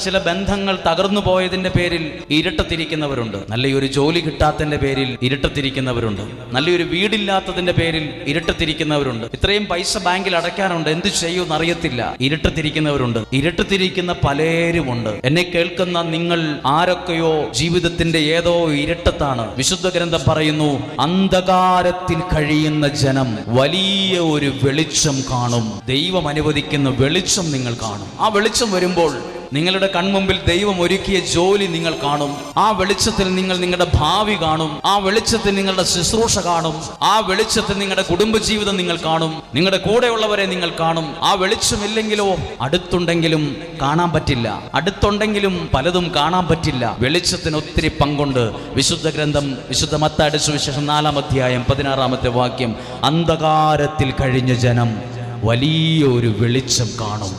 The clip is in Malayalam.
ചില ബന്ധങ്ങൾ തകർന്നു പോയതിന്റെ പേരിൽ ഇരുട്ടത്തിരിക്കുന്നവരുണ്ട്. നല്ലൊരു ജോലി കിട്ടാത്തതിന്റെ പേരിൽ ഇരുട്ടത്തിരിക്കുന്നവരുണ്ട്. നല്ലൊരു വീടില്ലാത്തതിന്റെ പേരിൽ ഇരുട്ടത്തിരിക്കുന്നവരുണ്ട്. ഇത്രയും പൈസ ബാങ്കിൽ അടയ്ക്കാനുണ്ട്, എന്ത് ചെയ്യുമെന്ന് അറിയത്തില്ല, ഇരുട്ടത്തിരിക്കുന്നവരുണ്ട്. ഇരുട്ടത്തിരിക്കുന്ന പലരുമുണ്ട്. എന്നെ കേൾക്കുന്ന നിങ്ങൾ ആരൊക്കെയോ ജീവിതത്തിന്റെ ഏതോ ഇരുട്ടത്താണ്. വിശുദ്ധ ഗ്രന്ഥം പറയുന്നു, അന്ധകാരത്തിൽ കഴിയുന്ന ജനം വലിയ ഒരു വെളിച്ചം കാണും. ദൈവം അനുവദിക്കുന്ന വെളിച്ചം നിങ്ങൾ കാണും. ആ വെളിച്ചം വരുമ്പോൾ നിങ്ങളുടെ കൺമുമ്പിൽ ദൈവം ഒരുക്കിയ ജോലി നിങ്ങൾ കാണും. ആ വെളിച്ചത്തിൽ നിങ്ങൾ നിങ്ങളുടെ ഭാവി കാണും. ആ വെളിച്ചത്തിൽ നിങ്ങളുടെ ശുശ്രൂഷ കാണും. ആ വെളിച്ചത്തിൽ നിങ്ങളുടെ കുടുംബജീവിതം നിങ്ങൾ കാണും. നിങ്ങളുടെ കൂടെയുള്ളവരെ നിങ്ങൾ കാണും. ആ വെളിച്ചമില്ലെങ്കിലോ അടുത്തുണ്ടെങ്കിലും കാണാൻ പറ്റില്ല, അടുത്തുണ്ടെങ്കിലും പലതും കാണാൻ പറ്റില്ല. വെളിച്ചത്തിന് ഒത്തിരി പങ്കുണ്ട്. വിശുദ്ധ ഗ്രന്ഥം വിശുദ്ധ മത്തായിയുടെ സുവിശേഷം 4-ാം അധ്യായം 16-ാമത്തെ വാക്യം, അന്ധകാരത്തിൽ കഴിഞ്ഞ ജനം വലിയൊരു വെളിച്ചം കാണും.